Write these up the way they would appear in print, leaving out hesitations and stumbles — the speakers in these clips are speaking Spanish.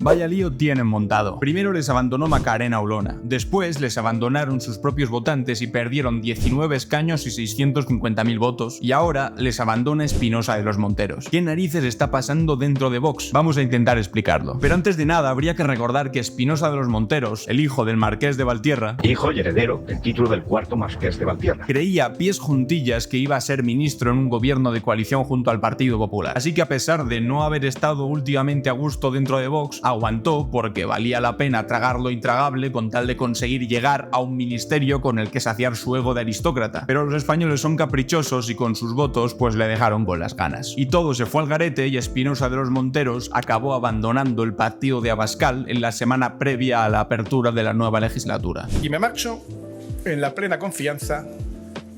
Vaya lío tienen montado. Primero les abandonó Macarena Olona, después les abandonaron sus propios votantes y perdieron 19 escaños y 650.000 votos, y ahora les abandona Espinosa de los Monteros. ¿Qué narices está pasando dentro de Vox? Vamos a intentar explicarlo. Pero antes de nada habría que recordar que Espinosa de los Monteros, el hijo del marqués de Valtierra, hijo y heredero del título del cuarto marqués de Valtierra, creía a pies juntillas que iba a ser ministro en un gobierno de coalición junto al Partido Popular. Así que a pesar de no haber estado últimamente a gusto dentro de Vox, aguantó porque valía la pena tragar lo intragable con tal de conseguir llegar a un ministerio con el que saciar su ego de aristócrata. Pero los españoles son caprichosos y con sus votos pues le dejaron con las ganas. Y todo se fue al garete y Espinosa de los Monteros acabó abandonando el partido de Abascal en la semana previa a la apertura de la nueva legislatura. Y me marcho en la plena confianza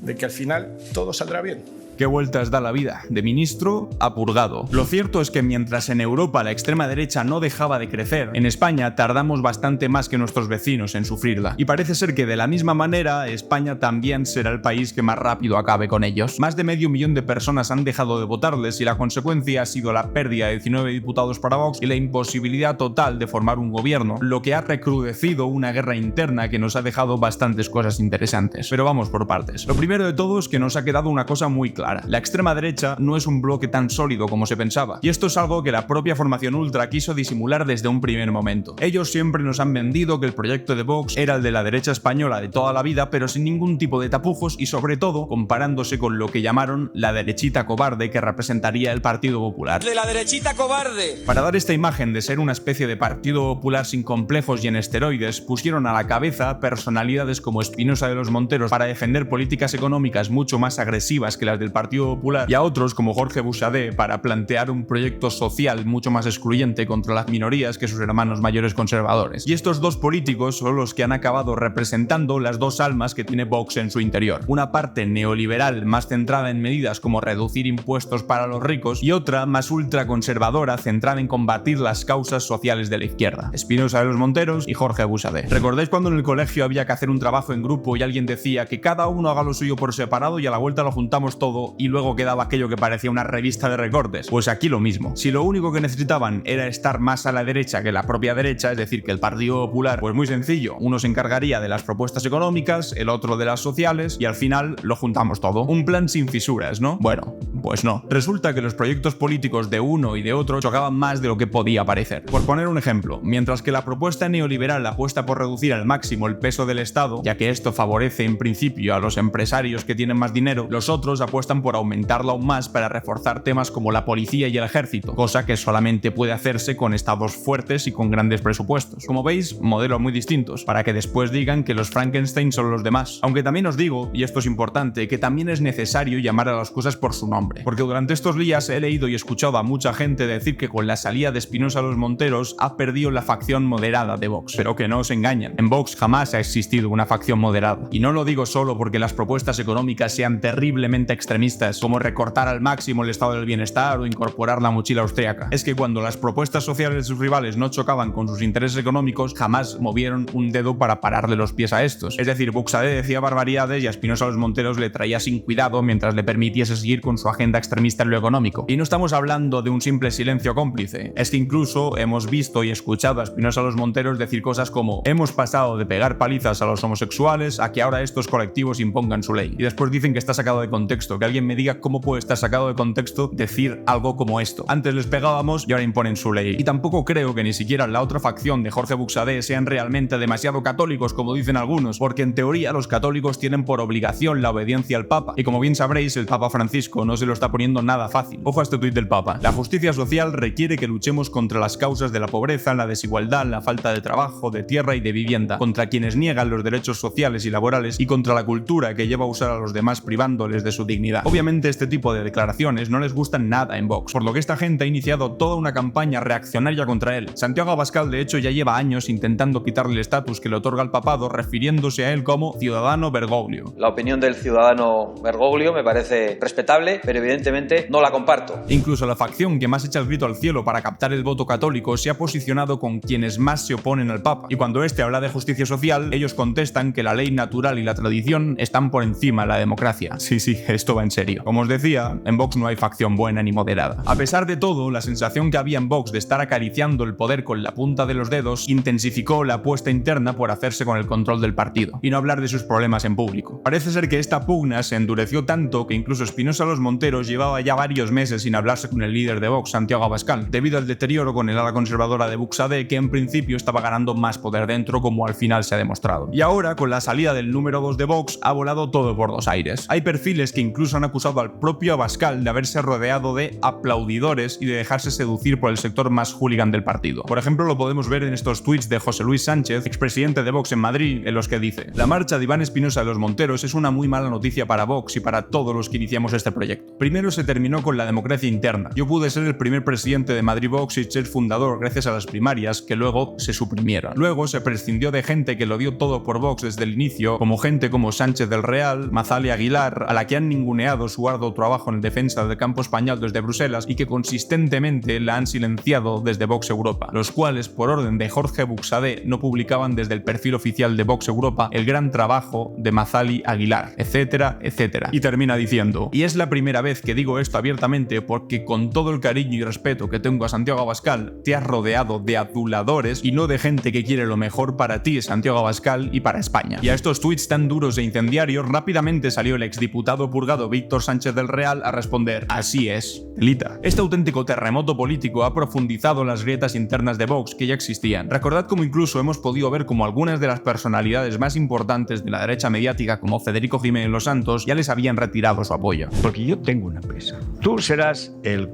de que al final todo saldrá bien. ¿Qué vueltas da la vida? De ministro a purgado. Lo cierto es que mientras en Europa la extrema derecha no dejaba de crecer, en España tardamos bastante más que nuestros vecinos en sufrirla. Y parece ser que de la misma manera, España también será el país que más rápido acabe con ellos. Más de medio millón de personas han dejado de votarles y la consecuencia ha sido la pérdida de 19 diputados para Vox y la imposibilidad total de formar un gobierno, lo que ha recrudecido una guerra interna que nos ha dejado bastantes cosas interesantes. Pero vamos por partes. Lo primero de todo es que nos ha quedado una cosa muy clara. La extrema derecha no es un bloque tan sólido como se pensaba, y esto es algo que la propia formación ultra quiso disimular desde un primer momento. Ellos siempre nos han vendido que el proyecto de Vox era el de la derecha española de toda la vida, pero sin ningún tipo de tapujos y sobre todo comparándose con lo que llamaron la derechita cobarde que representaría el Partido Popular. ¡De la derechita cobarde! Para dar esta imagen de ser una especie de Partido Popular sin complejos y en esteroides, pusieron a la cabeza personalidades como Espinosa de los Monteros para defender políticas económicas mucho más agresivas que las del Partido Popular y a otros como Jorge Buxadé para plantear un proyecto social mucho más excluyente contra las minorías que sus hermanos mayores conservadores. Y estos dos políticos son los que han acabado representando las dos almas que tiene Vox en su interior. Una parte neoliberal más centrada en medidas como reducir impuestos para los ricos y otra más ultraconservadora centrada en combatir las causas sociales de la izquierda. Espinosa de los Monteros y Jorge Buxadé. ¿Recordáis cuando en el colegio había que hacer un trabajo en grupo y alguien decía que cada uno haga lo suyo por separado y a la vuelta lo juntamos todo y luego quedaba aquello que parecía una revista de recortes? Pues aquí lo mismo. Si lo único que necesitaban era estar más a la derecha que la propia derecha, es decir, que el Partido Popular, pues muy sencillo, uno se encargaría de las propuestas económicas, el otro de las sociales y al final lo juntamos todo. Un plan sin fisuras, ¿no? Bueno, pues no. Resulta que los proyectos políticos de uno y de otro chocaban más de lo que podía parecer. Por poner un ejemplo, mientras que la propuesta neoliberal apuesta por reducir al máximo el peso del Estado, ya que esto favorece en principio a los empresarios que tienen más dinero, los otros apuestan por aumentarla aún más para reforzar temas como la policía y el ejército, cosa que solamente puede hacerse con estados fuertes y con grandes presupuestos. Como veis, modelos muy distintos, para que después digan que los Frankenstein son los demás. Aunque también os digo, y esto es importante, que también es necesario llamar a las cosas por su nombre, porque durante estos días he leído y escuchado a mucha gente decir que con la salida de Espinosa a los Monteros ha perdido la facción moderada de Vox, pero que no os engañan. En Vox jamás ha existido una facción moderada. Y no lo digo solo porque las propuestas económicas sean terriblemente extremistas, como recortar al máximo el estado del bienestar o incorporar la mochila austríaca. Es que cuando las propuestas sociales de sus rivales no chocaban con sus intereses económicos, jamás movieron un dedo para pararle los pies a estos. Es decir, Buxadé decía barbaridades y a Espinosa a los Monteros le traía sin cuidado mientras le permitiese seguir con su agenda extremista en lo económico. Y no estamos hablando de un simple silencio cómplice. Es que incluso hemos visto y escuchado a Espinosa a los Monteros decir cosas como: hemos pasado de pegar palizas a los homosexuales a que ahora estos colectivos impongan su ley. Y después dicen que está sacado de contexto. Que alguien me diga cómo puede estar sacado de contexto decir algo como esto. Antes les pegábamos y ahora imponen su ley. Y tampoco creo que ni siquiera la otra facción de Jorge Buxadé sean realmente demasiado católicos como dicen algunos, porque en teoría los católicos tienen por obligación la obediencia al Papa. Y como bien sabréis, el Papa Francisco no se lo está poniendo nada fácil. Ojo a este tuit del Papa: la justicia social requiere que luchemos contra las causas de la pobreza, la desigualdad, la falta de trabajo, de tierra y de vivienda, contra quienes niegan los derechos sociales y laborales y contra la cultura que lleva a usar a los demás privándoles de su dignidad. Obviamente este tipo de declaraciones no les gustan nada en Vox, por lo que esta gente ha iniciado toda una campaña reaccionaria contra él. Santiago Abascal de hecho ya lleva años intentando quitarle el estatus que le otorga el papado, refiriéndose a él como ciudadano Bergoglio. La opinión del ciudadano Bergoglio me parece respetable, pero evidentemente no la comparto. Incluso la facción que más echa el grito al cielo para captar el voto católico se ha posicionado con quienes más se oponen al Papa. Y cuando este habla de justicia social, ellos contestan que la ley natural y la tradición están por encima de la democracia. Sí, esto va en serio. Como os decía, en Vox no hay facción buena ni moderada. A pesar de todo, la sensación que había en Vox de estar acariciando el poder con la punta de los dedos intensificó la apuesta interna por hacerse con el control del partido y no hablar de sus problemas en público. Parece ser que esta pugna se endureció tanto que incluso Espinosa Los Monteros llevaba ya varios meses sin hablarse con el líder de Vox, Santiago Abascal, debido al deterioro con el ala conservadora de Buxadé, que en principio estaba ganando más poder dentro, como al final se ha demostrado. Y ahora, con la salida del número 2 de Vox, ha volado todo por dos aires. Hay perfiles que incluso han acusado al propio Abascal de haberse rodeado de aplaudidores y de dejarse seducir por el sector más hooligan del partido. Por ejemplo, lo podemos ver en estos tweets de José Luis Sánchez, expresidente de Vox en Madrid, en los que dice: la marcha de Iván Espinosa de Los Monteros es una muy mala noticia para Vox y para todos los que iniciamos este proyecto. Primero se terminó con la democracia interna. Yo pude ser el primer presidente de Madrid Vox y ser fundador gracias a las primarias, que luego se suprimieron. Luego se prescindió de gente que lo dio todo por Vox desde el inicio, como gente como Sánchez del Real, Mazal y Aguilar, a la que han ninguneado su arduo trabajo en defensa del campo español desde Bruselas y que consistentemente la han silenciado desde Vox Europa, los cuales, por orden de Jorge Buxadé, no publicaban desde el perfil oficial de Vox Europa el gran trabajo de Mazal y Aguilar, etcétera, etcétera. Y termina diciendo: y es la primera vez que digo esto abiertamente porque con todo el cariño y respeto que tengo a Santiago Abascal, te has rodeado de aduladores y no de gente que quiere lo mejor para ti, Santiago Abascal, y para España. Y a estos tweets tan duros e incendiarios rápidamente salió el exdiputado purgado Víctor Sánchez del Real a responder: así es, Lita. Este auténtico terremoto político ha profundizado las grietas internas de Vox que ya existían. Recordad cómo incluso hemos podido ver como algunas de las personalidades más importantes de la derecha mediática, como Federico Jiménez Los Santos, ya les habían retirado su apoyo. Porque yo tengo una empresa. Tú serás el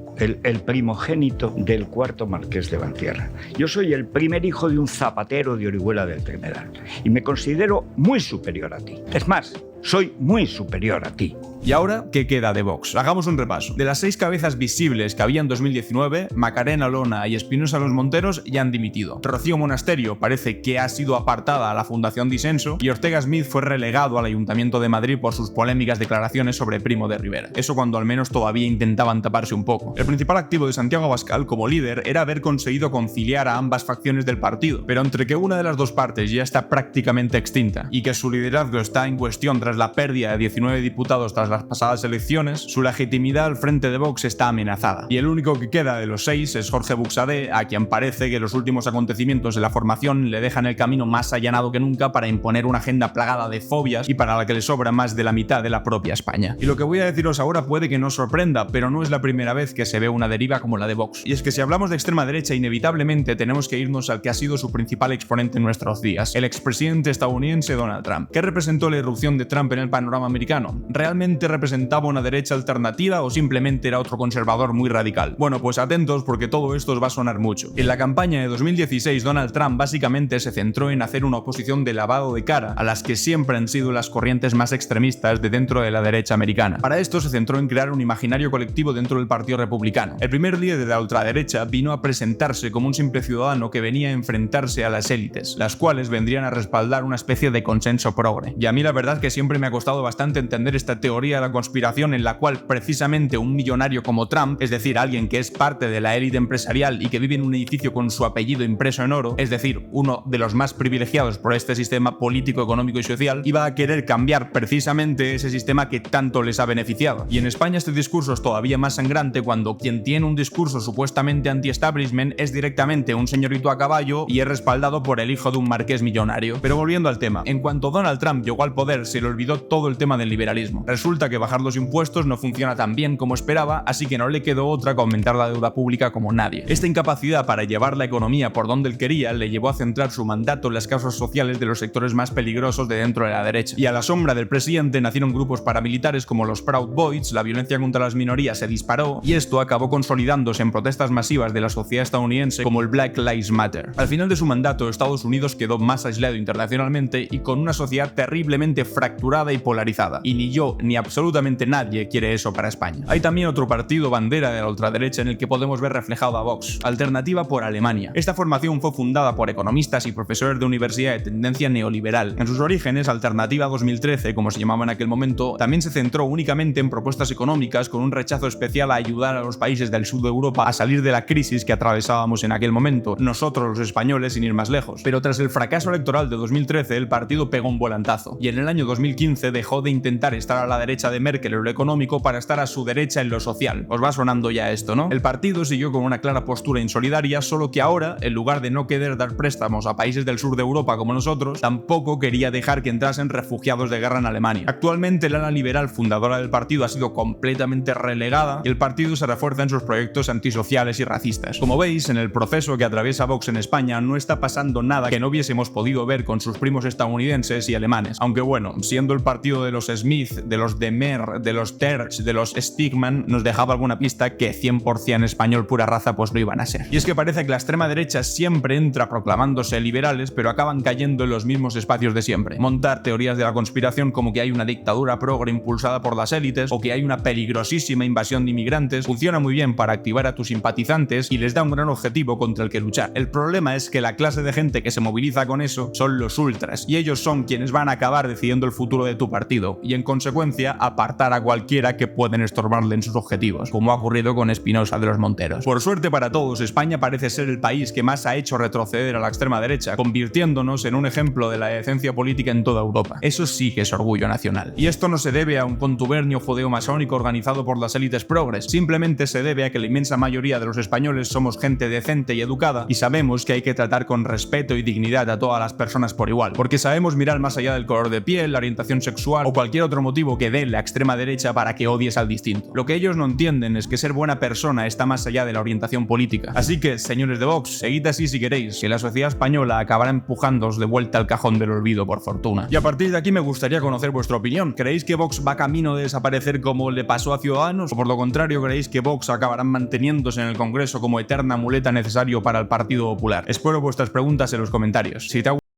primogénito del cuarto marqués de Valtierra. Yo soy el primer hijo de un zapatero de Orihuela del Tremedal. Y me considero muy superior a ti. Es más, soy muy superior a ti. ¿Y ahora qué queda de Vox? Hagamos un repaso. De las 6 cabezas visibles que había en 2019, Macarena Olona y Espinosa Los Monteros ya han dimitido. Rocío Monasterio parece que ha sido apartada a la Fundación Disenso y Ortega Smith fue relegado al Ayuntamiento de Madrid por sus polémicas declaraciones sobre Primo de Rivera. Eso cuando al menos todavía intentaban taparse un poco. El principal activo de Santiago Abascal como líder era haber conseguido conciliar a ambas facciones del partido, pero entre que una de las dos partes ya está prácticamente extinta y que su liderazgo está en cuestión tras la pérdida de 19 diputados tras las pasadas elecciones, su legitimidad al frente de Vox está amenazada. Y el único que queda de los 6 es Jorge Buxadé, a quien parece que los últimos acontecimientos de la formación le dejan el camino más allanado que nunca para imponer una agenda plagada de fobias y para la que le sobra más de la mitad de la propia España. Y lo que voy a deciros ahora puede que no os sorprenda, pero no es la primera vez que se ve una deriva como la de Vox. Y es que si hablamos de extrema derecha, inevitablemente tenemos que irnos al que ha sido su principal exponente en nuestros días, el expresidente estadounidense Donald Trump. ¿Qué representó la irrupción de Trump en el panorama americano? ¿Realmente representaba una derecha alternativa o simplemente era otro conservador muy radical? Bueno, pues atentos porque todo esto os va a sonar mucho. En la campaña de 2016, Donald Trump básicamente se centró en hacer una oposición de lavado de cara a las que siempre han sido las corrientes más extremistas de dentro de la derecha americana. Para esto se centró en crear un imaginario colectivo dentro del Partido Republicano. El primer líder de la ultraderecha vino a presentarse como un simple ciudadano que venía a enfrentarse a las élites, las cuales vendrían a respaldar una especie de consenso progre. Y a mí la verdad que siempre me ha costado bastante entender esta teoría de la conspiración en la cual precisamente un millonario como Trump, es decir, alguien que es parte de la élite empresarial y que vive en un edificio con su apellido impreso en oro, es decir, uno de los más privilegiados por este sistema político, económico y social, iba a querer cambiar precisamente ese sistema que tanto les ha beneficiado. Y en España este discurso es todavía más sangrante cuando quien tiene un discurso supuestamente anti-establishment es directamente un señorito a caballo y es respaldado por el hijo de un marqués millonario. Pero volviendo al tema, en cuanto Donald Trump llegó al poder se le olvidó todo el tema del liberalismo. Resulta que bajar los impuestos no funciona tan bien como esperaba, así que no le quedó otra que aumentar la deuda pública como nadie. Esta incapacidad para llevar la economía por donde él quería le llevó a centrar su mandato en las causas sociales de los sectores más peligrosos de dentro de la derecha. Y a la sombra del presidente nacieron grupos paramilitares como los Proud Boys, la violencia contra las minorías se disparó y esto acabó consolidándose en protestas masivas de la sociedad estadounidense como el Black Lives Matter. Al final de su mandato, Estados Unidos quedó más aislado internacionalmente y con una sociedad terriblemente fracturada y polarizada. Y ni yo ni absolutamente absolutamente nadie quiere eso para España. Hay también otro partido bandera de la ultraderecha en el que podemos ver reflejado a Vox, Alternativa por Alemania. Esta formación fue fundada por economistas y profesores de universidad de tendencia neoliberal. En sus orígenes, Alternativa 2013, como se llamaba en aquel momento, también se centró únicamente en propuestas económicas con un rechazo especial a ayudar a los países del sur de Europa a salir de la crisis que atravesábamos en aquel momento, nosotros los españoles sin ir más lejos. Pero tras el fracaso electoral de 2013, el partido pegó un volantazo y en el año 2015 dejó de intentar estar a la derecha de Merkel en lo económico para estar a su derecha en lo social. Os va sonando ya esto, ¿no? El partido siguió con una clara postura insolidaria, solo que ahora, en lugar de no querer dar préstamos a países del sur de Europa como nosotros, tampoco quería dejar que entrasen refugiados de guerra en Alemania. Actualmente, el ala liberal fundadora del partido ha sido completamente relegada y el partido se refuerza en sus proyectos antisociales y racistas. Como veis, en el proceso que atraviesa Vox en España no está pasando nada que no hubiésemos podido ver con sus primos estadounidenses y alemanes. Aunque bueno, siendo el partido de los Smith, de los Demer, de los Terch, de los Stigman, nos dejaba alguna pista que 100% español pura raza pues no iban a ser. Y es que parece que la extrema derecha siempre entra proclamándose liberales, pero acaban cayendo en los mismos espacios de siempre. Montar teorías de la conspiración como que hay una dictadura progre impulsada por las élites o que hay una peligrosísima invasión de inmigrantes funciona muy bien para activar a tus simpatizantes y les da un gran objetivo contra el que luchar. El problema es que la clase de gente que se moviliza con eso son los ultras y ellos son quienes van a acabar decidiendo el futuro de tu partido y en consecuencia apartar a cualquiera que pueden estorbarle en sus objetivos, como ha ocurrido con Espinosa de los Monteros. Por suerte para todos, España parece ser el país que más ha hecho retroceder a la extrema derecha, convirtiéndonos en un ejemplo de la decencia política en toda Europa. Eso sí que es orgullo nacional. Y esto no se debe a un contubernio judeo-masónico organizado por las élites progres, simplemente se debe a que la inmensa mayoría de los españoles somos gente decente y educada y sabemos que hay que tratar con respeto y dignidad a todas las personas por igual, porque sabemos mirar más allá del color de piel, la orientación sexual o cualquier otro motivo que dé la extrema derecha para que odies al distinto. Lo que ellos no entienden es que ser buena persona está más allá de la orientación política. Así que, señores de Vox, seguid así si queréis, que la sociedad española acabará empujándoos de vuelta al cajón del olvido por fortuna. Y a partir de aquí me gustaría conocer vuestra opinión. ¿Creéis que Vox va camino de desaparecer como le pasó a Ciudadanos? ¿O por lo contrario creéis que Vox acabarán manteniéndose en el Congreso como eterna muleta necesario para el Partido Popular? Espero vuestras preguntas en los comentarios. Si te ha